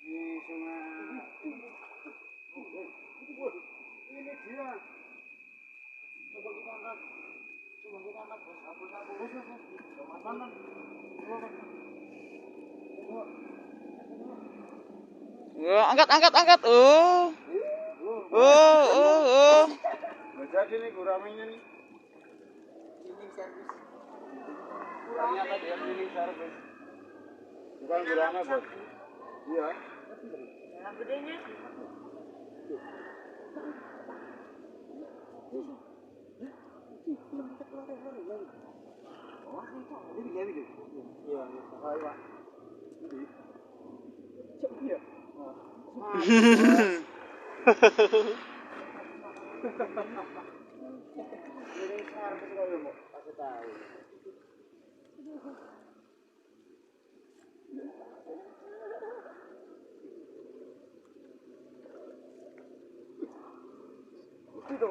Di sungai. Ini dia. Coba kita angkat. Coba kita angkat, Bos. Mana? Angkat. Oh. Jadi nih guraminya nih. Cleaning service. Ternyata dia cleaning service. Bukan gurame, Bos. Iya. Yang gedenya. Oh, ini dia ini. Iya, ayo, Pak. Ini. Cek dia. Ini service kok ya, Mbok. Kasih tahu. Itu.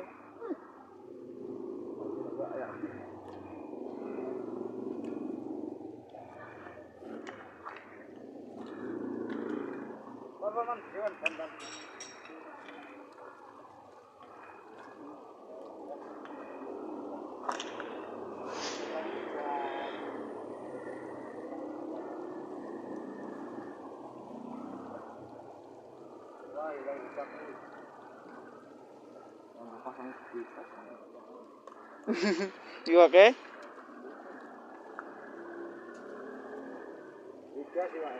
Man, jangan bantan. Wah, hilang rusak nih. Pasang kita. You okay? Tiga sih, Pak.